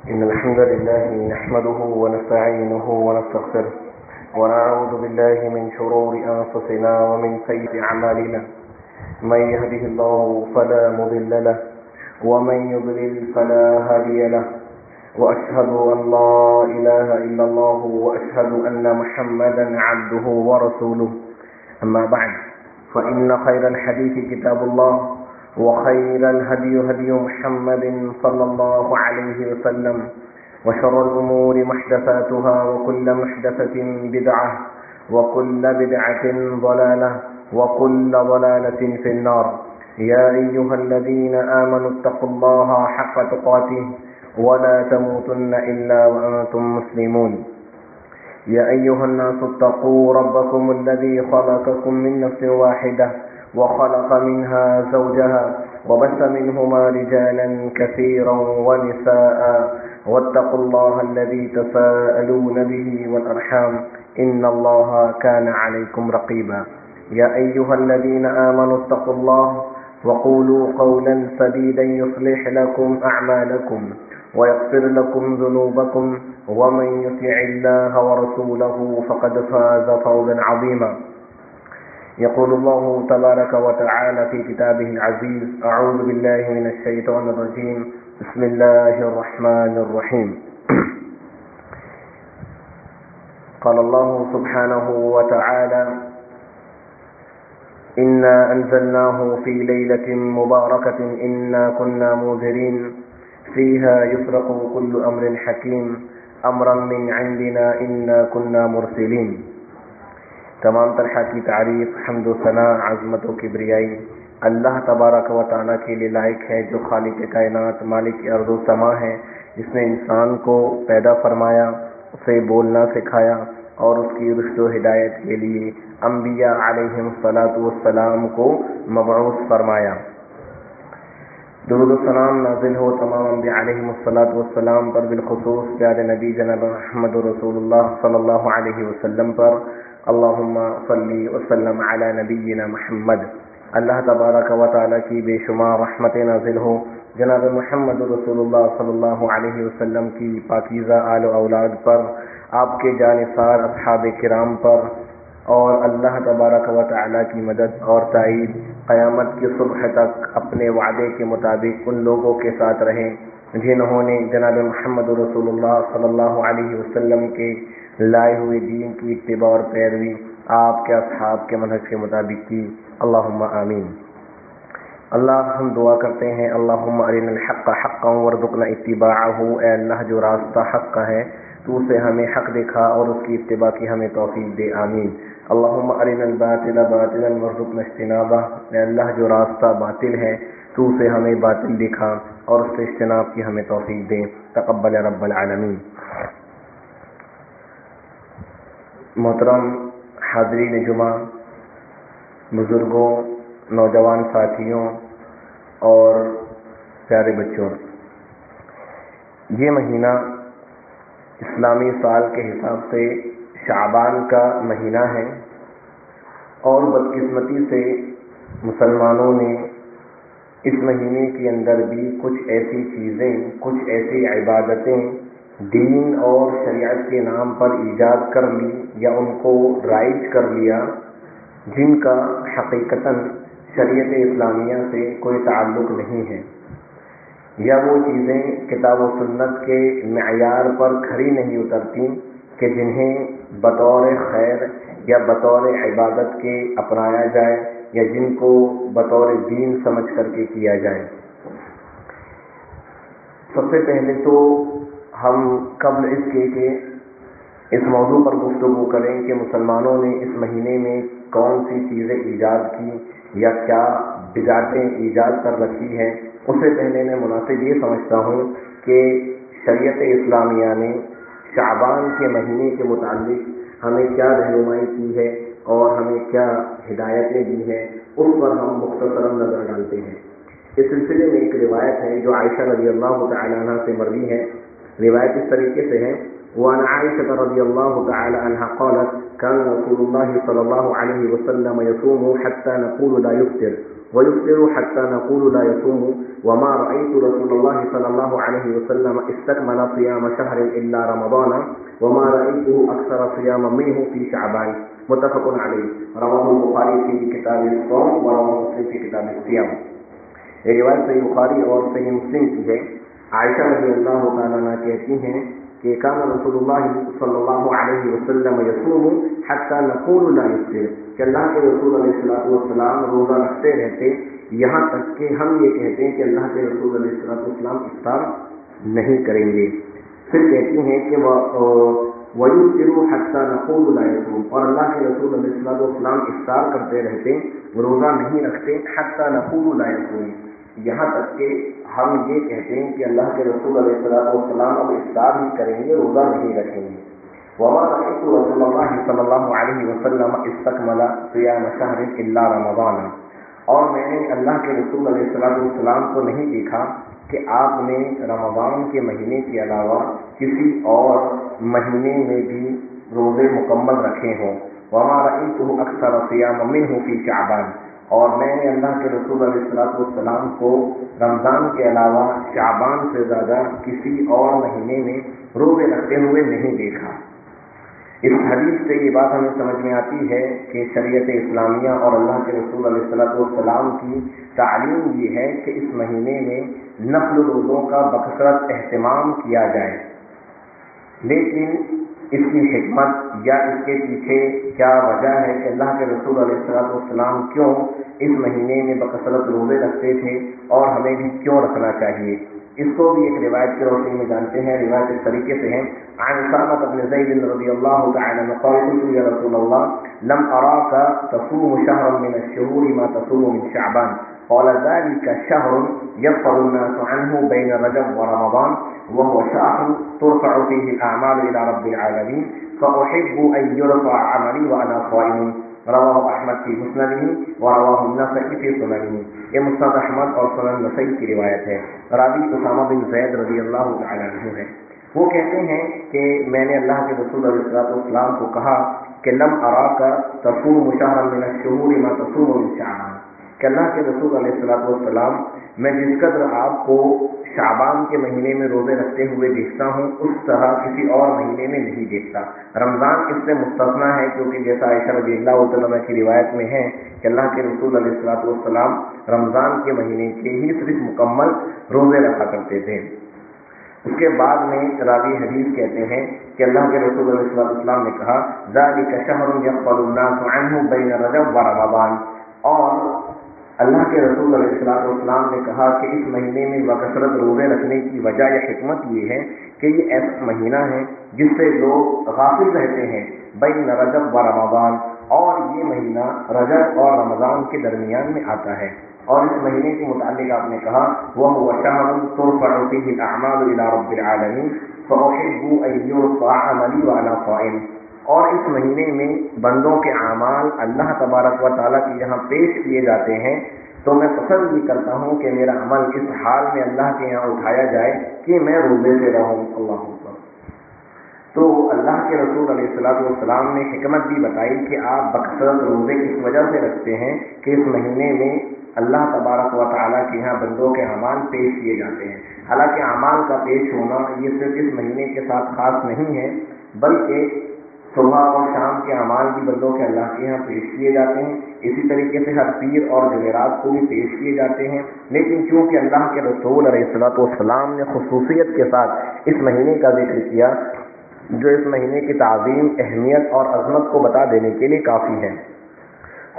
إن الحمد لله نحمده ونستعينه ونستغفره ونعوذ بالله من شرور أنفسنا ومن سيئات أعمالنا من يهده الله فلا مضل له ومن يضلل فلا هادي له وأشهد أن لا إله إلا الله وأشهد أن محمدا عبده ورسوله أما بعد فإن خير الحديث كتاب الله وخير الهدي هدي محمد صلى الله عليه وسلم وشر الأمور محدثاتها وكل محدثة بدعة وكل بدعة ضلالة وكل ضلالة في النار يا أيها الذين آمنوا اتقوا الله حق تقاته ولا تموتن إلا وأنتم مسلمون يا أيها الناس اتقوا ربكم الذي خلقكم من نفس واحدة وخلق منها زوجها وبث منهما رجالا كثيرا ونساء واتقوا الله الذي تساءلون به والأرحام إن الله كان عليكم رقيبا يا أيها الذين آمنوا اتقوا الله وقولوا قولا سديدا يصلح لكم أعمالكم ويغفر لكم ذنوبكم ومن يطع الله ورسوله فقد فاز فوزا عظيما يقول الله تبارك وتعالى في كتابه العزيز أعوذ بالله من الشيطان الرجيم بسم الله الرحمن الرحيم قال الله سبحانه وتعالى إنا أنزلناه في ليلة مباركة إنا كنا منذرين فيها يفرق كل أمر حكيم أمرا من عندنا إنا كنا مرسلين. تمام طرح کی تعریف حمد و ثناء عظمت و کبریائی اللہ تبارک و تعالیٰ کے لیے لائق ہے جو خالق کائنات مالک ارض و سما ہے، جس نے انسان کو پیدا فرمایا، اسے بولنا سکھایا اور اس کی رشد و ہدایت کے لیے انبیاء علیہم الصلاۃ والسلام کو مبعوث فرمایا۔ درود و سلام نازل ہو تمام انبیاء علیہم الصلاۃ والسلام پر، بالخصوص پیارے نبی جناب محمد رسول اللہ صلی اللہ علیہ وسلم پر۔ اللہم صلی وسلم علی نبینا محمد۔ اللہ تبارک و تعالیٰ کی بے شمار رحمتیں نازل ہو جناب محمد رسول اللہ صلی اللہ علیہ وسلم کی پاکیزہ آل و اولاد پر، آپ کے جانثار اصحاب کرام پر، اور اللہ تبارک و تعالیٰ کی مدد اور تائید قیامت کی صبح تک اپنے وعدے کے مطابق ان لوگوں کے ساتھ رہیں جنہوں نے جناب محمد رسول اللہ صلی اللہ علیہ وسلم کے لائے ہوئے دین کی اتباع اور پیروی آپ کے اصحاب کے منہج کے مطابق کی۔ اللہم آمین۔ اللہ ہم دعا کرتے ہیں اللہم ارنا الحق حقا وارزقنا اتباعہ، اے اللہ جو راستہ حق کا ہے تو اسے ہمیں حق دکھا اور اس کی اتباع کی ہمیں توفیق دے، آمین۔ اللہم ارنا الباطل باطلا وارزقنا اجتنابہ، اے اللہ جو راستہ باطل ہے تو اسے ہمیں باطل دکھا اور اس سے اجتناب کی ہمیں توفیق دے، تقبل رب العالمین۔ محترم حاضرین جمعہ، بزرگوں، نوجوان ساتھیوں اور پیارے بچوں، یہ مہینہ اسلامی سال کے حساب سے شعبان کا مہینہ ہے، اور بدقسمتی سے مسلمانوں نے اس مہینے کے اندر بھی کچھ ایسی چیزیں، کچھ ایسی عبادتیں دین اور شریعت کے نام پر ایجاد کر لی یا ان کو رائج کر لیا، جن کا حقیقتاً شریعت اسلامیہ سے کوئی تعلق نہیں ہے، یا وہ چیزیں کتاب و سنت کے معیار پر کھری نہیں اترتی کہ جنہیں بطور خیر یا بطور عبادت کے اپنایا جائے یا جن کو بطور دین سمجھ کر کے کیا جائے۔ سب سے پہلے تو ہم قبل اس کے کہ اس موضوع پر گفتگو کریں کہ مسلمانوں نے اس مہینے میں کون سی چیزیں ایجاد کی یا کیا بدعتیں ایجاد کر رکھی ہیں، اس سے پہلے میں مناسب یہ سمجھتا ہوں کہ شریعت اسلامیہ نے شعبان کے مہینے کے متعلق ہمیں کیا رہنمائی کی ہے اور ہمیں کیا ہدایتیں دی ہیں، اس پر ہم مختصراً نظر ڈالتے ہیں۔ اس سلسلے میں ایک روایت ہے جو عائشہ رضی اللہ تعالیٰ عنہ سے مروی ہے۔ روایت اس طریقے سے ہے وعن عائشة رضي الله تعالى عنها قالت كان رسول الله صلى الله عليه وسلم يصوم حتى نقول لا يفطر ويفطر حتى نقول لا يصوم وما رأيت رسول الله صلى الله عليه وسلم استكمل صيام شهر إلا رمضان وما رأيته أكثر صياما منه في شعبان متفق عليه رواه البخاري في كتاب الصوم ورواه مسلم في كتاب الصيام. یہ روایت صحیح بخاری اور صحیح مسلم کی ہے. عائشہ رضی اللہ تعالیٰ عنہ کہتی ہیں کہ کان رسول اللہ صلی اللہ علیہ وسلم یصوم حتی نقول لا یفطر، کہ اللہ کے رسول علیہ السلام روزہ رکھتے رہتے یہاں تک کہ ہم یہ کہتے ہیں کہ اللہ کے رسول علیہ السلام افطار نہیں کریں گے. پھر کہتی ہیں کہ وَيُفْطِرُ حَتَّى نَقُولُ لَا يَصُومُ، اور اللہ کے رسول علیہ السلام افطار کرتے رہتے، روزہ نہیں رکھتے، حَتَّى نَقُولُ لَا يَصُومُ، یہاں تک کہ ہم یہ کہتے ہیں کہ اللہ کے رسول علیہ السلام اب افطار ہی کریں گے، روزہ نہیں رکھیں گے. وما رأيت رسول اللہ صلی اللہ علیہ وسلم استکمل صیام شہر الا رمضان، اور میں نے اللہ کے رسول علیہ السلام کو نہیں دیکھا کہ آپ نے رمضان کے مہینے کے علاوہ کسی اور مہینے میں بھی روزے مکمل رکھے ہوں. وما رأيته اکثر صیاما منه فی شعبان، اور میں نے اللہ کے رسول علیہ السلام کو رمضان کے علاوہ شعبان سے زیادہ کسی اور مہینے میں روزے رکھتے ہوئے نہیں دیکھا. اس حدیث سے یہ بات ہمیں سمجھ میں آتی ہے کہ شریعت اسلامیہ اور اللہ کے رسول علیہ السلام کی تعلیم یہ ہے کہ اس مہینے میں نفل روزوں کا بکثرت اہتمام کیا جائے. لیکن اس کی حکمت یا اس کے پیچھے کیا وجہ ہے کہ اللہ کے رسول علیہ السلام کیوں اس مہینے میں بکثرت روزے رکھتے تھے اور ہمیں بھی کیوں رکھنا چاہیے، اس کو بھی ایک روایت کی روشنی میں جانتے ہیں. روایت اس طریقے سے ہے، عن اسامہ بن زید رضی اللہ تعالی عنہ قال قلت یا رسول اللہ لم اراك تصوم شهرا من الشهور ما تصوم من شعبان قال ذلك شهر يغفل الناس عنه بين رجب ورمضان وهو شهر ترفع فيه الأعمال إلى رب العالمين فأحب أن يرفع عملي وأنا صائم. رواه احمد في مسنده ورواه النسائی في سننه. یہ مسند احمد اور سنن نسائی کی روایت ہے. راوی اسامہ بن زید رضی اللہ تعالی عنہ ہے. وہ کہتے ہیں کہ میں نے اللہ کے رسول علیہ السلام کو کہا کہ لم اراک تصوم شهرا من الشهور ما تصوم من شعبان، کہ اللہ کے رسول علیہ السلام میں جس قدر آپ کو شعبان کے مہینے میں روزے رکھتے ہوئے دیکھتا ہوں اس طرح کسی اور مہینے میں نہیں دیکھتا. رمضان اس سے مستثنا ہے کیونکہ جیسا عائشہ رضی اللہ عنہ کی روایت میں ہے کہ اللہ کے رسول علیہ السلام رمضان کے مہینے کے ہی صرف مکمل روزے رکھا کرتے تھے. اس کے بعد میں راوی حدیث کہتے ہیں کہ اللہ کے رسول علیہ السلام نے کہا ذَلِكَ شَهْرٌ يَغْفَلُ النَّاسُ عَنْهُ بَيْنَ رَجَبَ وَرَمَضَانَ، اور اللہ کے رسول علیہ السلام نے کہا کہ اس مہینے میں بکثرت روزے رکھنے کی وجہ یا حکمت یہ ہے کہ یہ ایسا مہینہ ہے جس سے لوگ غافل رہتے ہیں بین رجب و رمضان، اور یہ مہینہ رجب اور رمضان کے درمیان میں آتا ہے. اور اس مہینے کے متعلق آپ نے کہا وَهُوَ شَهْرٌ تُرْفَعُ فِيهِ الْأَعْمَالُ إِلَى رَبِّ الْعَالَمِينَ فَأُحِبُّ أَن يُرْفَعَ عَمَلِي وَأَنَا صَائِمٌ، اور اس مہینے میں بندوں کے اعمال اللہ تبارک و تعالیٰ کے یہاں پیش کیے جاتے ہیں تو میں پسند یہ کرتا ہوں کہ میرا عمل اس حال میں اللہ کے یہاں اٹھایا جائے کہ میں روزے سے رہوں. اللہ اکبر. تو اللہ کے رسول علیہ السلام نے حکمت بھی بتائی کہ آپ بکثرت روزے اس وجہ سے رکھتے ہیں کہ اس مہینے میں اللہ تبارک و تعالیٰ کے یہاں بندوں کے اعمال پیش کیے جاتے ہیں. حالانکہ اعمال کا پیش ہونا یہ صرف اس مہینے کے ساتھ خاص نہیں ہے، بلکہ صبح اور شام کے اعمال بھی بندوں کے اللہ کے یہاں پیش کیے جاتے ہیں. اسی طریقے سے ہر پیر اور جمعرات کو بھی پیش کیے جاتے ہیں. لیکن چونکہ اللہ کے رسول علیہ السلام نے خصوصیت کے ساتھ اس مہینے کا ذکر کیا جو اس مہینے کی تعظیم، اہمیت اور عظمت کو بتا دینے کے لیے کافی ہے.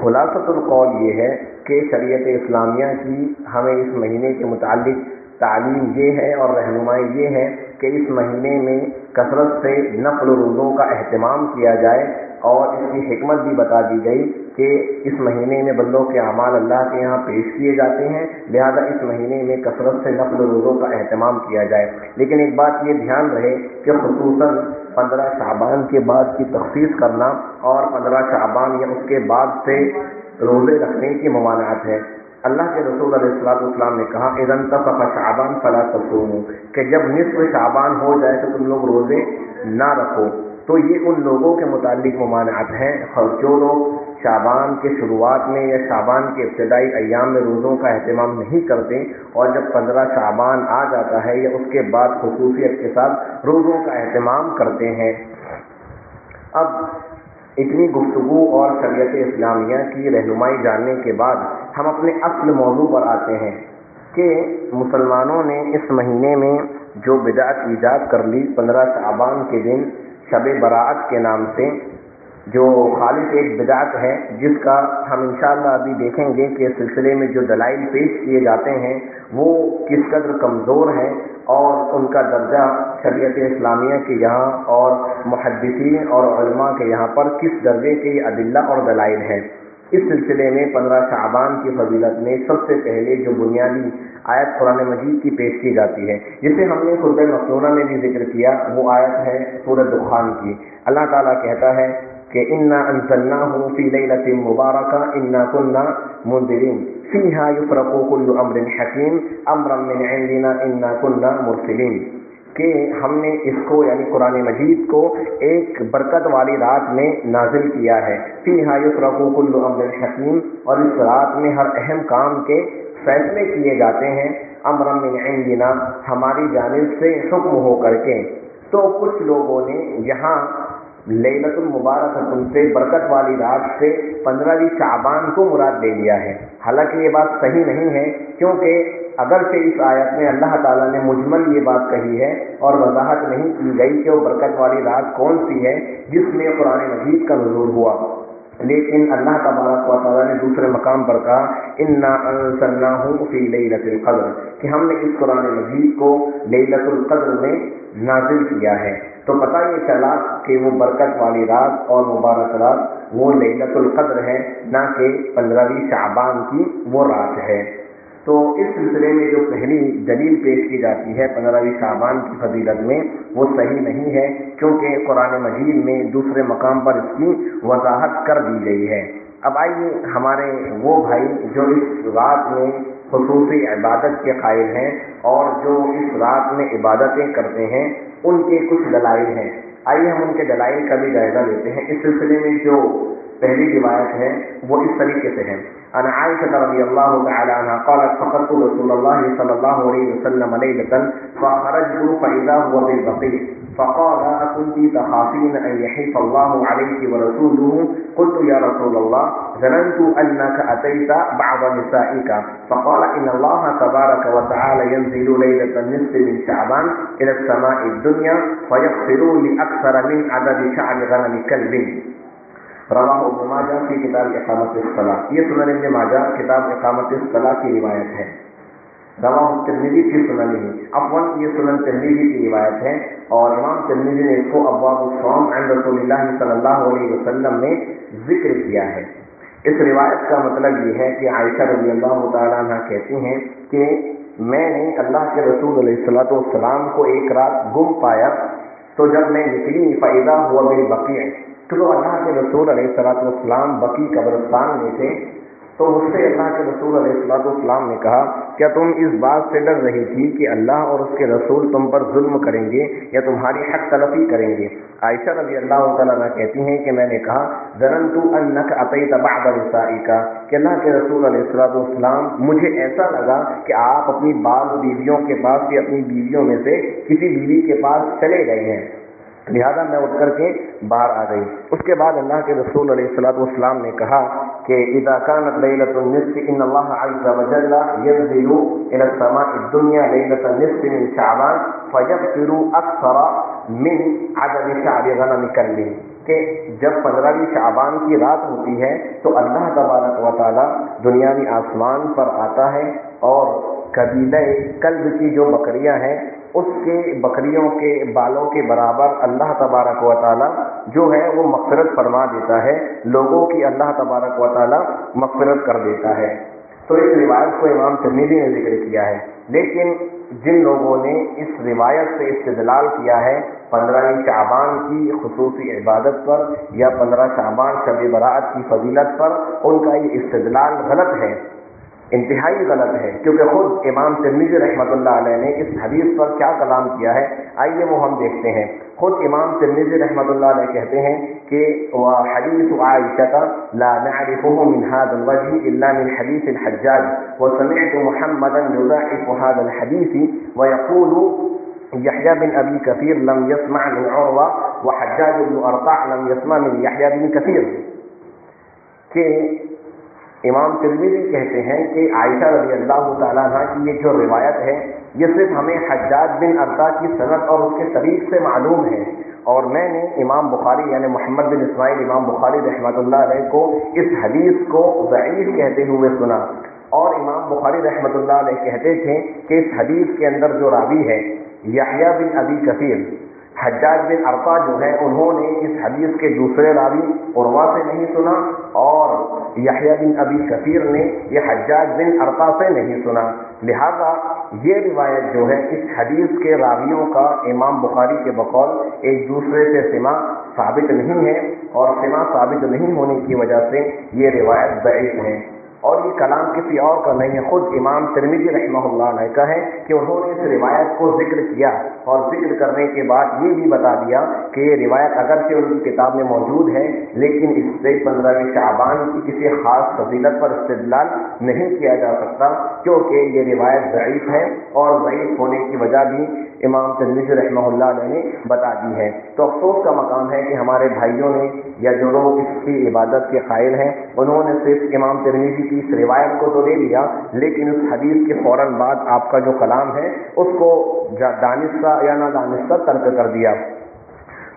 خلاصۃ القول یہ ہے کہ شریعت اسلامیہ کی ہمیں اس مہینے کے متعلق تعلیم یہ ہے اور رہنمائی یہ ہے کہ اس مہینے میں کثرت سے نفل روزوں کا اہتمام کیا جائے، اور اس کی حکمت بھی بتا دی گئی کہ اس مہینے میں بندوں کے اعمال اللہ کے یہاں پیش کیے جاتے ہیں، لہذا اس مہینے میں کثرت سے نفل روزوں کا اہتمام کیا جائے. لیکن ایک بات یہ دھیان رہے کہ خصوصاً 15 شعبان کے بعد کی تخصیص کرنا اور 15 شعبان یا اس کے بعد سے روزے رکھنے کی ممانعت ہے. اللہ کے رسول علیہ السلام نے کہا اذا انتصف شعبان فلا تصوموا، کہ جب نصف شعبان ہو جائے تو تم لوگ روزے نہ رکھو۔ تو یہ ان لوگوں کے متعلق ممانعت ہیں جو لوگ شعبان کے شروعات میں یا شعبان کے ابتدائی ایام میں روزوں کا اہتمام نہیں کرتے، اور جب 15 شعبان آ جاتا ہے یا اس کے بعد خصوصیت کے ساتھ روزوں کا اہتمام کرتے ہیں۔ اب اتنی گفتگو اور شریعت اسلامیہ کی رہنمائی جاننے کے بعد ہم اپنے اصل موضوع پر آتے ہیں کہ مسلمانوں نے اس مہینے میں جو بدعت ایجاد کر لی 15 شعبان کے دن شب برات کے نام سے، جو خالص ایک بدعت ہے جس کا ہم انشاءاللہ ابھی دیکھیں گے کہ اس سلسلے میں جو دلائل پیش کیے جاتے ہیں وہ کس قدر کمزور ہیں اور ان کا درجہ شریعت اسلامیہ کے یہاں اور محدثین اور علماء کے یہاں پر کس درجے کے ادلہ اور دلائل ہیں۔ اس سلسلے میں 15 شعبان کی فضیلت میں سب سے پہلے جو بنیادی آیت قرآن مجید کی پیش کی جاتی ہے، جسے ہم نے خطبہ مفتونہ میں بھی ذکر کیا، وہ آیت ہے سورۃ دخان کی۔ اللہ تعالیٰ کہتا ہے کہ انا انزلناہ فی لیلۃ مبارکہ انا کنا منذرین فیہا یفرق کل امر حکیم امرا من عندنا انا کنا مرسلین، کہ ہم نے اس کو یعنی قرآن مجید کو ایک برکت والی رات میں نازل کیا ہے۔ فیہا یفرق کل امر حکیم، اور اس رات میں ہر اہم کام کے فیصلے کیے جاتے ہیں، امرا من عندنا، ہماری جانب سے حکم ہو کر کے۔ تو کچھ لوگوں نے یہاں لیلۃ المبارک سے برکت والی رات سے 15ویں شعبان کو مراد لے لیا ہے، حالانکہ یہ بات صحیح نہیں ہے، کیونکہ اگرچہ اس آیت میں اللہ تعالیٰ نے مجمل یہ بات کہی ہے اور وضاحت نہیں کی گئی کہ وہ برکت والی رات کون سی ہے جس میں قرآن مجید کا نزول ہوا، لیکن اللہ تبارک و تعالیٰ نے دوسرے مقام پر کہا انا انزلناہ فی لیلۃ القدر، کہ ہم نے اس قرآن مجید کو لیلۃ القدر میں نازل کیا ہے۔ تو پتہ یہ چلا کہ وہ برکت والی رات اور مبارک رات وہ لیلۃ القدر ہے، نہ کہ 15ویں شعبان کی وہ رات ہے۔ تو اس سلسلے میں جو پہلی دلیل پیش کی جاتی ہے 15ویں شعبان کی فضیلت میں، وہ صحیح نہیں ہے، کیونکہ قرآن مجید میں دوسرے مقام پر اس کی وضاحت کر دی گئی ہے۔ اب آئیے ہمارے وہ بھائی جو اس رات میں خصوصی عبادت کے قائل ہیں اور جو اس رات میں عبادتیں کرتے ہیں، ان کے کچھ دلائل ہیں، آئیے ہم ان کے دلائل کا بھی جائزہ لیتے ہیں۔ اس سلسلے میں جو پہلی روایت ہے وہ اس طریقے سے ہے، عن عائشة رضی اللہ تعالی عنہ قالت فقدت رسول اللہ صلی اللہ علیہ وسلم لیلة فخرجت فإذا هو بالبقيع فقال أكنت تخافين أن يحيف الله عليك ورسوله؟ قلت يا رسول الله ظننت أنك أتيت بعض نسائك، فقال إن الله تبارك وتعالى ينزل ليلة النصف من شعبان إلى السماء الدنيا فيغفر لأكثر من عدد شعر غنم كلب۔ رواہ ابن ماجہ کی کتاب اقامت الصلاۃ، یہ سنن ابن ماجہ کتاب اقامت الصلاۃ کی روایت ہے۔ رواہ ترمذی کی سنن یہ سنن ترمذی کی روایت ہے، اور امام ترمذی نے اس کو ابواب الصوم عند رسول اللہ صلی اللہ علیہ وسلم میں ذکر کیا ہے۔ اس روایت کا مطلب یہ ہے کہ عائشہ رضی اللہ تعالیٰ عنہ کہتی ہیں کہ میں نے اللہ کے رسول علیہ الصلوۃ والسلام کو ایک رات گم پایا، تو جب میں نکلی فإذا هو بالبقيع، تو اللہ کے رسول علیہ الصلوۃ والسلام بقیع قبرستان میں تھے، تو مجھ سے اللہ کے رسول علیہ الصلوۃ والسلام نے کہا کیا تم اس بات سے ڈر رہی تھی کہ اللہ اور اس کے رسول تم پر ظلم کریں گے یا تمہاری حق تلفی کریں گے؟ عائشہ رضی اللہ تعالیٰ عنہ کہتی ہیں کہ میں نے کہا ظننت انک اتیت بعض نسائک، کہ اللہ کے رسول علیہ الصلوۃ والسلام مجھے ایسا لگا کہ آپ اپنی بعض بیویوں کے پاس یا اپنی بیویوں میں سے کسی بیوی کے پاس چلے گئے ہیں، لہذا میں اٹھ کر کے باہر آ گئی۔ اس کے بعد اللہ کے رسول علیہ الصلوۃ والسلام نے کہا کہ اذا كانت ليلة النصف ان الله عز وجل ينزل الى السماء الدنيا ليلة النصف من شعبان فيغفر اكثر من عدد شعر غنم كلب، کہ جب 15ویں شعبان کی رات ہوتی ہے تو اللہ تبارک و تعالی دنیاوی آسمان پر آتا ہے اور قبیلہ کلب کی جو بکریاں ہیں اس کے بکریوں کے بالوں کے برابر اللہ تبارک و تعالی جو ہے وہ مغفرت فرما دیتا ہے، لوگوں کی اللہ تبارک و تعالی مغفرت کر دیتا ہے۔ تو اس روایت کو امام ترمذی نے ذکر کیا ہے، لیکن جن لوگوں نے اس روایت سے استدلال کیا ہے 15ویں شعبان کی خصوصی عبادت پر یا 15 شعبان شب برات کی فضیلت پر، ان کا یہ استدلال غلط ہے، انتہائی غلط ہے، کیونکہ خود امام ترمذی رحمۃ اللہ علیہ نے اس حدیث پر کیا کلام کیا ہے آئیے وہ ہم دیکھتے ہیں۔ خود امام ترمذی رحمۃ اللہ علیہ کہتے ہیں کہ وحدیث عائشہ لا نعرفه من هذا الوجه الا من حديث الحجاج وسمعت محمدا يضاعف هذا الحديث ويقول يحيى بن ابي كثير لم يسمع من عروه وحجاج بن ارطاع لم يسمع من يحيى بن كثير، کہ امام ترمذی کہتے ہیں کہ عائشہ رضی اللہ تعالیٰ عنہ کی یہ جو روایت ہے یہ صرف ہمیں حجاج بن ارطاع کی سند اور اس کے طریق سے معلوم ہے، اور میں نے امام بخاری یعنی محمد بن اسماعیل امام بخاری رحمۃ اللہ علیہ کو اس حدیث کو ضعیف کہتے ہوئے سنا، اور امام بخاری رحمۃ اللہ علیہ کہتے تھے کہ اس حدیث کے اندر جو راوی ہے یحییٰ بن ابی کثیر، حجاج بن ارطاع جو ہے انہوں نے اس حدیث کے دوسرے راوی عروہ سے نہیں سنا، اور یحییٰ بن ابی کثیر نے یہ حجاج بن ارطاع سے نہیں سنا، لہذا یہ روایت جو ہے اس حدیث کے راویوں کا امام بخاری کے بقول ایک دوسرے سے سماع ثابت نہیں ہے، اور سماع ثابت نہیں ہونے کی وجہ سے یہ روایت ضعیف ہے، اور یہ کلام کسی اور کا نہیں ہے، خود امام ترمذی رحمہ اللہ علیہ کا ہے کہ انہوں نے اس روایت کو ذکر کیا، اور ذکر کرنے کے بعد یہ بھی بتا دیا کہ یہ روایت اگرچہ ان کی کتاب میں موجود ہے لیکن اس سے 15 شعبان کی کسی خاص فضیلت پر استدلال نہیں کیا جا سکتا، کیونکہ یہ روایت ضعیف ہے، اور ضعیف ہونے کی وجہ بھی امام ترمذی رحمہ اللہ علیہ نے بتا دی ہے۔ تو افسوس کا مقام ہے کہ ہمارے بھائیوں نے یا جو لوگ اس کی عبادت کے قائل ہیں انہوں نے صرف امام ترمذی کی اس روایت کو تو لے لیا، لیکن اس حدیث کے فوراً بعد آپ کا جو کلام ہے اس کو دانستہ یا نادانستہ ترک کر دیا۔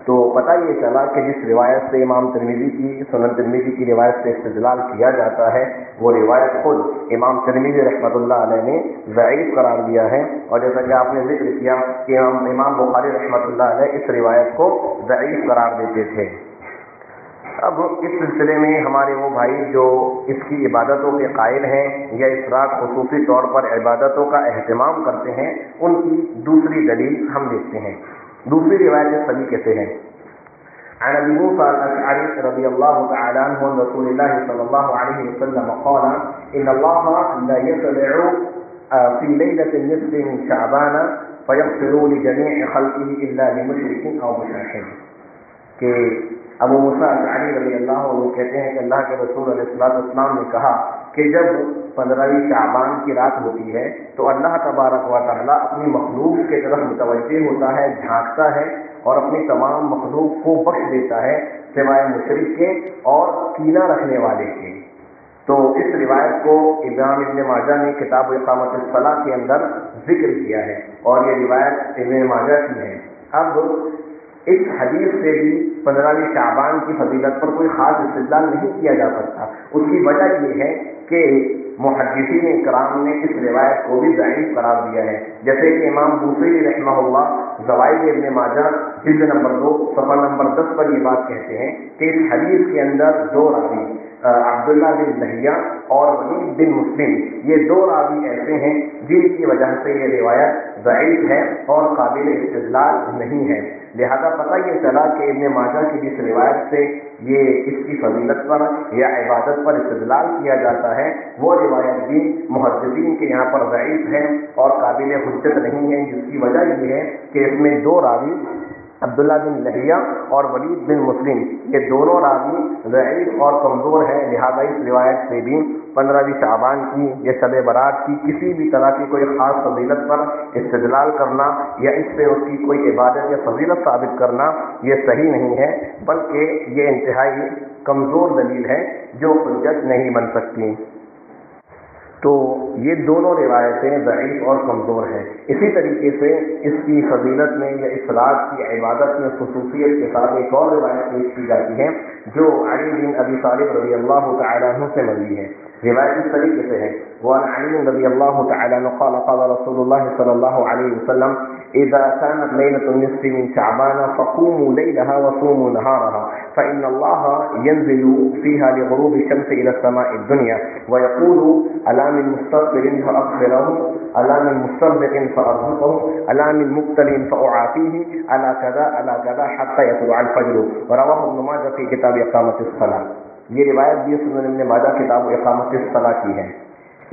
تو پتہ یہ چلا کہ جس روایت سے امام ترمذی کی سنن ترمذی کی روایت سے استدلال کیا جاتا ہے وہ روایت خود امام ترمذی رحمۃ اللہ علیہ نے ضعیف قرار دیا ہے، اور جیسا کہ آپ نے ذکر کیا کہ امام بخاری رحمۃ اللہ علیہ اس روایت کو ضعیف قرار دیتے تھے۔ اب اس سلسلے میں ہمارے وہ بھائی جو اس کی عبادتوں کے قائل ہیں یا اس رات خصوصی طور پر عبادتوں کا اہتمام کرتے ہیں ان کی دوسری دلیل ہم دیکھتے ہیں۔ دوسری روایت اس طریقے سے ہے، عن ابي موسى الاشعري رضي الله تعالى عنه عن رسول الله صلى الله عليه وسلم قال ان الله لا يطلع في ليله النصف من شعبان فيغفر لجميع خلقه الا لمشرك او مشاحن، کہ ابو موسیٰ اشعری رضی اللہ عنہ کہتے ہیں کہ اللہ کے رسول علیہ السلام نے کہا کہ جب 15 شعبان کی رات ہوتی ہے تو اللہ تبارک و تعالیٰ اپنی مخلوق کے طرف متوجہ ہوتا ہے، جھانکتا ہے اور اپنی تمام مخلوق کو بخش دیتا ہے سوائے مشرک کے اور کینہ رکھنے والے کے۔ تو اس روایت کو امام ابن ماجہ نے کتاب اقامت الصلاۃ کے اندر ذکر کیا ہے، اور یہ روایت ابن ماجہ کی ہے۔ اب اس حدیث سے بھی 15 شعبان کی فضیلت پر کوئی خاص استدلال نہیں کیا جا سکتا۔ اس کی وجہ یہ ہے کہ محدثین کرام نے اس روایت کو بھی ضعیف قرار دیا ہے، جیسے کہ امام بوصیری رحمہ اللہ زوائد ابن ماجہ جلد نمبر 2 صفحہ نمبر 10 پر یہ بات کہتے ہیں کہ اس حدیث کے اندر 2 راوی عبداللہ بن لہیہ اور ولید بن مسلم، یہ 2 راوی ایسے ہیں جن کی وجہ سے یہ روایت ضعیف ہے اور قابل استدلال نہیں ہے، لہذا پتہ یہ چلا کہ ابن ماجہ کی جس روایت سے یہ اس کی فضیلت پر یا عبادت پر استدلال کیا جاتا ہے وہ روایت بھی محدثین کے یہاں پر ضعیف ہے اور قابل حجت نہیں ہے، جس کی وجہ یہ ہے کہ اس میں 2 راوی عبداللہ بن لہیہ اور ولید بن مسلم یہ دونوں راوی ضعیف اور کمزور ہیں، لہذا اس روایت سے بھی 15 شعبان کی یا شب برات کی کسی بھی طرح کی کوئی خاص فضیلت پر استدلال کرنا یا اس سے اس کی کوئی عبادت یا فضیلت ثابت کرنا یہ صحیح نہیں ہے، بلکہ یہ انتہائی کمزور دلیل ہے جو حجت نہیں بن سکتی۔ تو یہ دونوں روایتیں ضعیف اور کمزور ہیں۔ اسی طریقے سے اس کی فضیلت میں یا اس رات کی عبادت میں خصوصیت کے ساتھ ایک اور روایت پیش کی جاتی ہے جو علی بن ابی طالب رضی اللہ تعالیٰ عنہ سے مروی ہے۔ روایت اس طریقے سے ہے، وعن علی رضی اللہ تعالیٰ عنہ قال قال رسول اللہ صلی اللہ علیہ وسلم اذا كانت ليلة النصف من شعبان فقوموا ليلها وصوموا نهارها فإن الله ينزل فيها لغروب الشمس إلى السماء الدنيا ويقول ألا من مستغفر فأغفره ألا من مسترزق فأرزقه ألا من مبتل فأعافيه ألا كذا حتى يطلع الفجر، ورواه ابن ماجہ في كتاب إقامة الصلاة۔ یہ روایت بھی سنن ابن ماجہ کتاب اقامت الصلاۃ کی ہے۔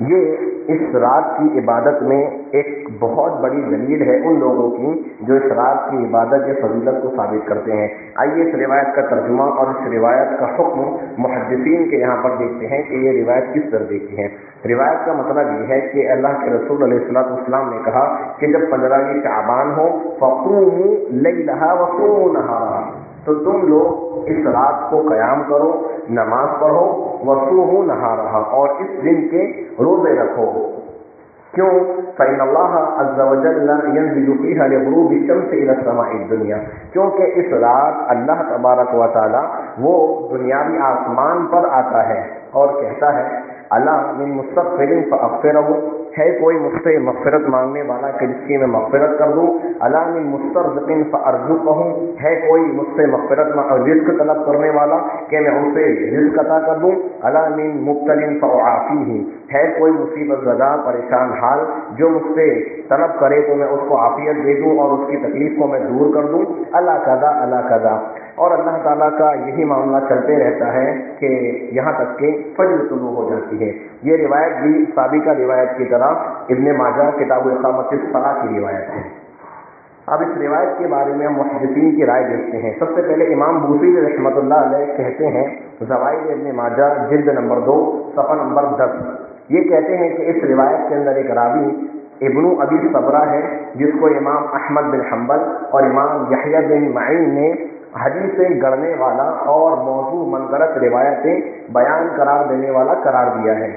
یہ اس رات کی عبادت میں ایک بہت بڑی دلیل ہے ان لوگوں کی جو اس رات کی عبادت یا فضیلت کو ثابت کرتے ہیں۔ آئیے اس روایت کا ترجمہ اور اس روایت کا حکم محدثین کے یہاں پر دیکھتے ہیں کہ یہ روایت کس درجے کی ہے۔ روایت کا مطلب یہ ہے کہ اللہ کے رسول علیہ السلام نے کہا کہ جب 15ویں شعبان ہو فقوموا لیلھا وصوموا نہارھا، تو تم لوگ اس رات کو قیام کرو، نماز پڑھو، وصوموا نہارھا، اور اس دن کے روزے رکھو۔ کیوں؟ فإن اللہ عز وجل ينزل فيها لغروب الشمس إلى السماء الدنيا، کیونکہ اس رات اللہ تبارک و تعالی وہ دنیاوی آسمان پر آتا ہے اور کہتا ہے الا من مستغفر فاغفرہ، ہے کوئی مجھ سے مغفرت مانگنے والا کہ جس کی میں مغفرت کر دوں، الا من مسترزق فارزقہ، ہے کوئی مجھ سے مغفرت رزق طلب کرنے والا کہ میں اسے رزق عطا کر دوں، الا من مبتل فاعافیہ، ہے کوئی مصیبت زدہ پریشان حال جو مجھ سے طلب کرے تو میں اس کو عافیت دے دوں اور اس کی تکلیف کو میں دور کر دوں، اللہ کذا اللہ کذا۔ اور اللہ تعالیٰ کا یہی معاملہ چلتے رہتا ہے کہ یہاں تک کہ فجر طلوع ہو جاتی ہے۔ یہ روایت بھی سابقہ روایت کی طرح ابن ماجہ کتاب اقامت الصلاۃ کی روایت ہے۔ اب اس روایت کے بارے میں ہم محدثین کی رائے دیکھتے ہیں۔ سب سے پہلے امام بوصیری رحمۃ اللہ علیہ کہتے ہیں زوائد ابن ماجہ جلد نمبر 2 صفحہ نمبر 10، یہ کہتے ہیں کہ اس روایت کے اندر ایک راوی ابن ابی صبرہ ہے جس کو امام احمد بن حنبل اور امام یحییٰ بن معین نے حدیث گڑنے والا اور موضوع منگرت روایتیں بیان قرار دینے والا قرار دیا ہے۔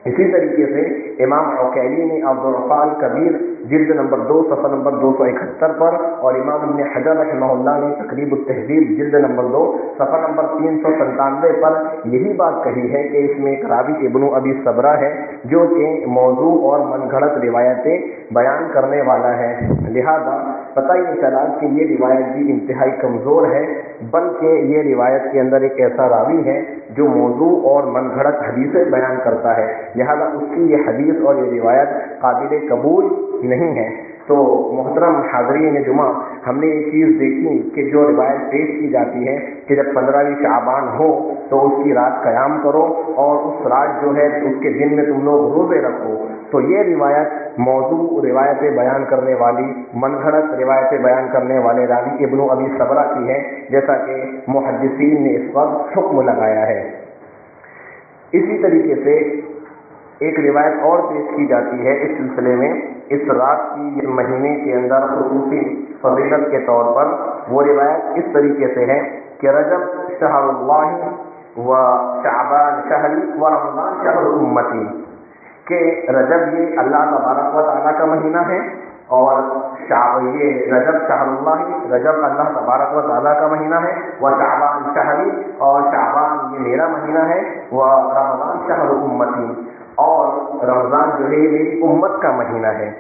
اسی طریقے سے امام عقیلی نے عبدالرفاع کبیر جلد نمبر 2 صفحہ نمبر 271 پر اور امام ابن حجر رحمہ اللہ نے تقریب التہذیب جلد نمبر 2 صفحہ نمبر 397 پر یہی بات کہی ہے کہ اس میں ایک راوی ابن ابی صبرہ ہے جو کہ موضوع اور من گھڑت روایتیں بیان کرنے والا ہے، لہذا پتہ یہ چلا کہ یہ روایت بھی انتہائی کمزور ہے، بلکہ یہ روایت کے اندر ایک ایسا راوی ہے جو موضوع اور من گھڑت حدیثیں بیان کرتا ہے، لہذا اس کی یہ حدیث اور یہ روایت قابل قبول نہیں ہے۔ تو محترم حاضرین جمعہ، ہم نے یہ چیز دیکھی کہ جو روایت پیش کی جاتی ہے کہ جب 15ویں شعبان ہو تو اس کی رات قیام کرو اور اس رات جو ہے اس کے دن میں تم لوگ روزے رکھو، تو یہ روایت موضوع روایتیں بیان کرنے والی من گھڑت روایتیں بیان کرنے والے راوی ابن ابی صبرہ کی ہے، جیسا کہ محدثین نے اس وقت حکم لگایا ہے۔ اسی طریقے سے ایک روایت اور پیش کی جاتی ہے اس سلسلے میں، اس رات کی مہینے کے اندر خصوصی فضیلت کے طور پر، وہ روایت اس طریقے سے ہے کہ رجب شہر اللہ و شعبان شہری و رمضان شہر امتی، کہ رجب یہ اللہ تبارک و تعالیٰ کا مہینہ ہے اور یہ رجب شہر اللہ، رجب اللہ تبارک و تعالیٰ کا مہینہ ہے، وہ شعبان شہری، اور شعبان یہ میرا مہینہ ہے، وہ رمضان شہر امتی، اور رمضان جو ہے یہ میری امت کا مہینہ ہے۔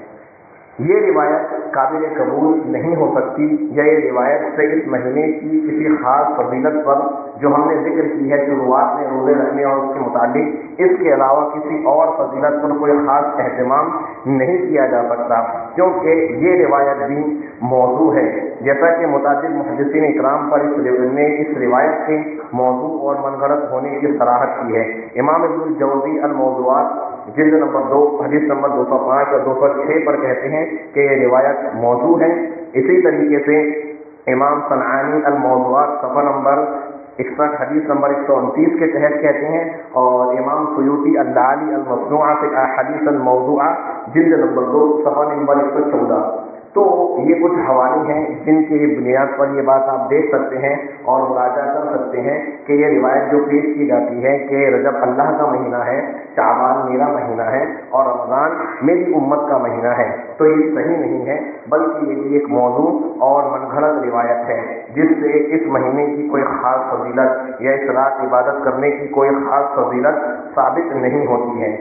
یہ روایت قابل قبول نہیں ہو سکتی، یا یہ روایت سے اس مہینے کی کسی خاص فضیلت پر جو ہم نے ذکر کی ہے شروعات میں روزے رکھنے اور اس کے متعلق، اس کے علاوہ کسی اور فضیلت پر کوئی خاص اہتمام نہیں کیا جا سکتا، کیونکہ یہ روایت بھی موضوع ہے، جیسا کہ متعدد محدثین اکرام پر اس روایت کے موضوع اور من گھڑت ہونے کی صراحت کی ہے۔ امام ابن الجوزی الموضوعات جلد نمبر 2 حدیث نمبر 205 اور 206 پر کہتے ہیں کہ یہ روایت موضوع ہے۔ اسی طریقے سے امام صنعانی الموضوعات صفحہ نمبر 61 حدیث نمبر 129 کے تحت کہتے ہیں، اور امام سیوطی اللعلی المصنوعہ سے احادیث الموضوعہ جلد نمبر 2 صفحہ نمبر 114۔ تو یہ کچھ حوالے ہیں جن کی بنیاد پر یہ بات آپ دیکھ سکتے ہیں اور مراجعہ کر سکتے ہیں کہ یہ روایت جو پیش کی جاتی ہے کہ رجب اللہ کا مہینہ ہے، شعبان میرا مہینہ ہے اور رمضان میری امت کا مہینہ ہے، تو یہ صحیح نہیں ہے، بلکہ یہ بھی ایک موضوع اور من گھڑت روایت ہے جس سے اس مہینے کی کوئی خاص فضیلت یا اس رات عبادت کرنے کی کوئی خاص فضیلت ثابت نہیں ہوتی ہے۔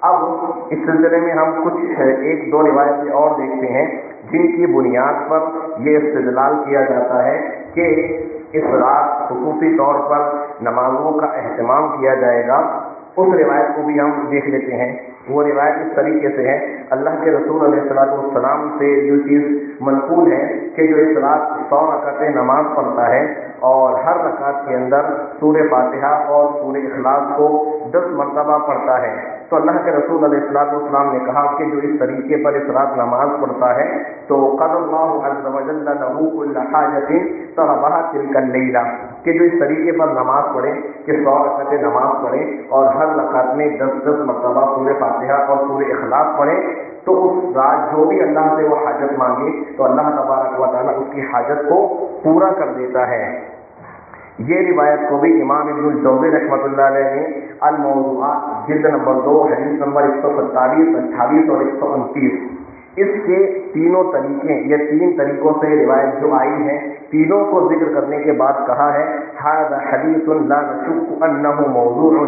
اب اس سلسلے میں ہم کچھ ایک دو روایتیں اور دیکھتے ہیں جن کی بنیاد پر یہ استدلال کیا جاتا ہے کہ اس رات خصوصی طور پر نمازوں کا اہتمام کیا جائے گا۔ اس روایت کو بھی ہم دیکھ لیتے ہیں۔ وہ روایت اس طریقے سے ہے، اللہ کے رسول علیہ السلام سے جو چیز منقول ہے کہ جو اس رات 100 رکعتیں نماز پڑھتا ہے اور ہر رکعت کے اندر سورہ فاتحہ اور سورہ اخلاص کو 10 مرتبہ پڑھتا ہے، تو اللہ کے رسول علیہ السلام نے کہا کہ جو اس طریقے پر اس رات نماز پڑھتا ہے تو قضى الله عز وجل له كل حاجة طلبها تلك الليلة، کہ جو اس طریقے پر نماز پڑھے کہ 100 رکعتیں نماز پڑھے اور ہر رکعت میں 10 مرتبہ سورہ فاتحہ اور سورہ اخلاص پڑھے، تو اس رات جو بھی اللہ سے وہ حاجت مانگے تو اللہ تبارک و تعالیٰ اس کی حاجت کو پورا کر دیتا ہے۔ یہ روایت کو بھی امام ابن الجوزی رحمۃ اللہ علیہ نے الموضوعات جلد نمبر 2 حدیث نمبر 147، 28 اور 129، اس کے تینوں طریقے، یہ 3 طریقوں سے روایت جو آئی ہیں، تینوں کو ذکر کرنے کے بعد کہا ہے ھذا حدیث لا نشک انہ موضوع،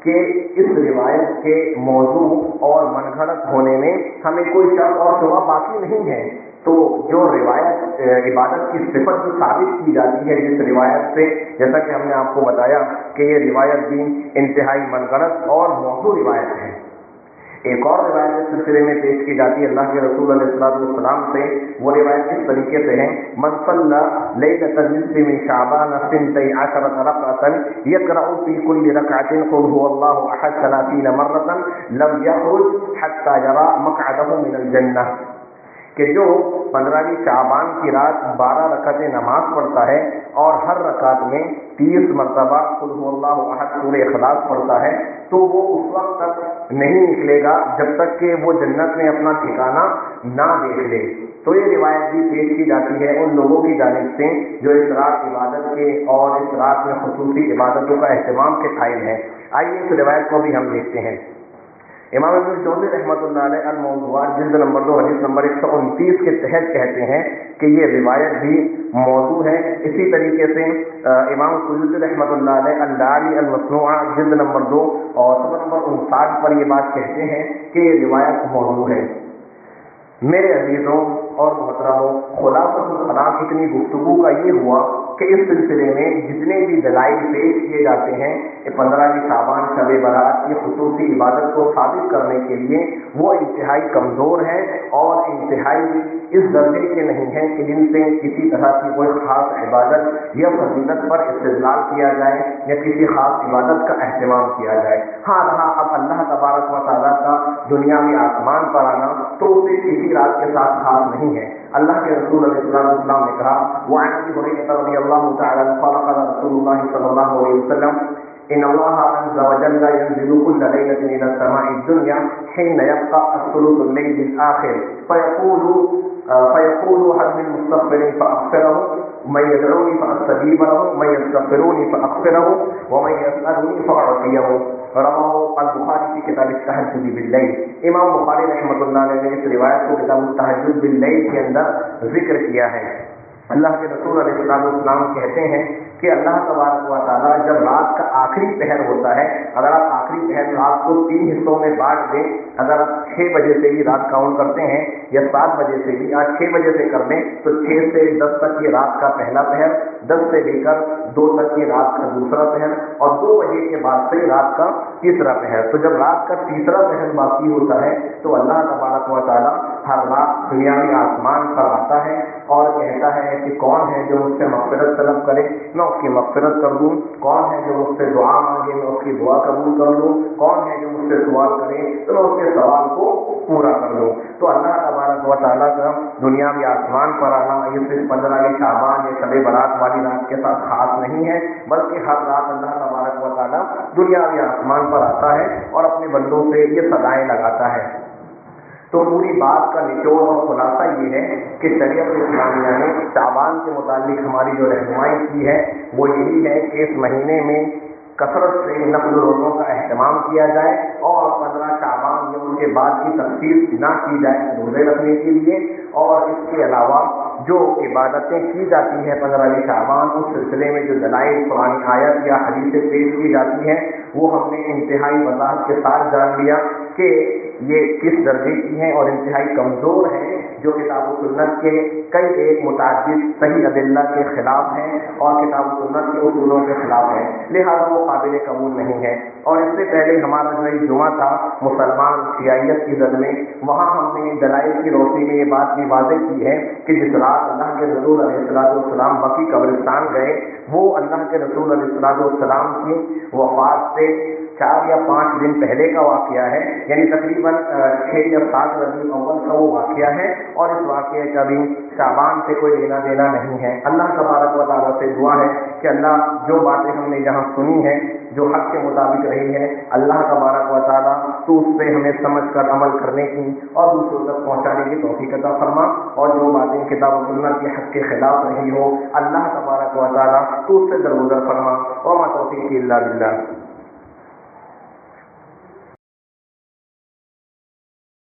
کہ اس روایت کے موضوع اور من گھڑت ہونے میں ہمیں کوئی شک اور شبہ باقی نہیں ہے۔ تو جو روایت عبادت کی صفت جو ثابت کی جاتی ہے جس روایت سے، جیسا کہ ہم نے آپ کو بتایا کہ یہ روایت بھی انتہائی من گھڑت اور موضوع روایت ہے۔ ایک اور روایت اس سلسلے میں پیش کی جاتی ہے اللہ کے رسول علیہ السلام سے، وہ روایت اس طریقے سے ہے من صلی لیلۃ النصف من شعبان 12 رکعۃ یقرأ فی کل رکعۃ قل هو اللہ احد 30 مرۃ لم یخرج حتی یری مقعدہ من الجنہ، کہ جو 15ویں شعبان کی رات 12 رکعتیں نماز پڑھتا ہے اور ہر رکعت میں 30 مرتبہ قل هو اللہ احد سورہ اخلاص پڑھتا ہے، تو وہ اس وقت تک نہیں نکلے گا جب تک کہ وہ جنت میں اپنا ٹھکانہ نہ دیکھ لے۔ تو یہ روایت بھی پیش کی جاتی ہے ان لوگوں کی جانب سے جو اس رات عبادت کے اور اس رات میں خصوصی عبادتوں کا اہتمام کے قائل ہیں۔ آئیے اس روایت کو بھی ہم دیکھتے ہیں۔ امام ابن الجوزی رحمۃ اللہ علیہ الموضوعات جلد نمبر 2 حدیث نمبر 129 کے تحت کہتے ہیں کہ یہ روایت بھی موضوع ہے۔ اسی طریقے سے امام سیوطی رحمۃ اللہ علیہ اللآلی المصنوعہ جلد نمبر 2 اور صفحہ نمبر 59 پر یہ بات کہتے ہیں کہ یہ روایت موضوع ہے۔ میرے عزیزوں اور محترموں، خلاصۃ الکلام اتنی گفتگو کا یہ ہوا کہ اس سلسلے میں جتنے بھی دلائل پیش کیے جاتے ہیں 15ویں شعبان شب برات کی خصوصی عبادت کو ثابت کرنے کے لیے، وہ انتہائی کمزور ہیں اور انتہائی اس درجے کے نہیں ہیں کہ جن سے کسی طرح کی کوئی خاص عبادت یا فضیلت پر استدلال کیا جائے یا کسی خاص عبادت کا اہتمام کیا جائے۔ ہاں رہا اب اللہ تبارک و تعالیٰ کا دنیا میں آسمان پر آنا، تو اسے کسی رات کے ساتھ خاص نہیں ہے۔ اللہ کے رسول علیہ السلام نے کہا وعن ابی ہریرہ رضی اللہ تعالی عنہ قال قال رسول اللہ صلی اللہ علیہ وسلم ان اللہ عز وجل ينزل كل ليلة الى السماء الدنيا حين يبقى الثلث الليل الاخر فيقول هل من مستغفر فاغفره من يدعوني فاستجيب له من يستغفروني فاغفره ومن يسألني فاعطيه، رواه البخاری کی کتاب التہجد باللیل۔ امام بخاری رحمۃ اللہ علیہ نے اس روایت کو کتاب التہجد باللیل کے اندر ذکر کیا ہے۔ اللہ کے رسول علیہ السلام کہتے ہیں کہ اللہ تبارک و تعالیٰ جب رات کا آخری پہر ہوتا ہے، اگر آپ آخری پہر رات کو 3 حصوں میں بانٹ دیں، اگر آپ 6 بجے سے ہی رات کاؤنٹ کرتے ہیں یا 7 بجے سے بھی، آج 6 بجے سے کر دیں تو 6 سے 10 تک یہ رات کا پہلا پہر، 10 سے لے کر 2 تک یہ رات کا دوسرا پہر، اور 2 بجے کے بعد سے رات کا تیسرا پہر۔ تو جب رات کا تیسرا پہر باقی ہوتا ہے تو اللہ تبارک و تعالیٰ ہر رات دنیا میں آسمان پر آتا ہے اور کہتا ہے کہ کون ہے جو مجھ سے مغفرت طلب کرے، میں اس کی مغفرت کر دوں، کون ہے جو مجھ سے دعا مانگے میں اس کی دعا قبول کر لوں، کون ہے جو مجھ سے سوال کرے تو میں اس کے سوال کو پورا کر دوں۔ تو اللہ تبارک و تعالیٰ کا دنیا میں آسمان پر آنا یہ صرف 15ویں شعبان یا شب برات والی رات کے ساتھ خاص نہیں ہے، بلکہ ہر رات اللہ تبارک و تعالیٰ دنیا میں آسمان پر آتا ہے اور اپنے بندوں سے یہ صدائیں لگاتا ہے۔ تو پوری بات کا نچوڑ اور خلاصہ یہ ہے کہ شریعت اسلامیہ نے شعبان کے متعلق ہماری جو رہنمائی کی ہے وہ یہی ہے کہ اس مہینے میں کثرت سے نفل روزوں کا اہتمام کیا جائے اور 15 شعبان یا ان کے بعد کی تخصیص نہ کی جائے روزے رکھنے کے لیے، اور اس کے علاوہ جو عبادتیں کی جاتی ہیں 15ویں شعبان اس سلسلے میں جو دلائل قرآن آیت یا حدیثیں پیش کی جاتی ہیں وہ ہم نے انتہائی وضاحت کے ساتھ جان لیا کہ یہ کس درجے کی ہیں اور انتہائی کمزور ہیں، جو کتاب و سنت کے کئی ایک متعدد صحیح ادلہ کے خلاف ہیں اور کتاب و سنت کے اصولوں کے خلاف ہیں، لہٰذا وہ قابل قبول نہیں ہے۔ اور اس سے پہلے ہمارا جو ایک جمعہ تھا مسلمان شیعیت کی زد میں، وہاں ہم نے دلائل کی روشنی میں یہ بات بھی واضح کی ہے کہ جس رات اللہ کے رسول علیہ السلام بقیع قبرستان گئے، وہ اللہ کے رسول علیہ السلام کی وفات سے 4 یا 5 دن پہلے کا واقعہ ہے، یعنی تقریباً 6 یا 7 ربیع الاول کا وہ واقعہ ہے، اور اس واقعے کا بھی شعبان سے کوئی لینا دینا نہیں ہے۔ اللہ تبارک و تعالیٰ سے دعا ہے کہ اللہ جو باتیں ہم نے یہاں سنی ہیں جو حق کے مطابق رہی ہے، اللہ تبارک و تعالیٰ تو اس پہ ہمیں سمجھ کر عمل کرنے کی اور دوسروں تک پہنچانے کی توفیق عطا فرما، اور جو باتیں کتاب و سنت کے حق کے خلاف رہی ہو اللہ تبارک و تعالیٰ تو اس سے درگزر فرما، وما توفیقی الا باللہ۔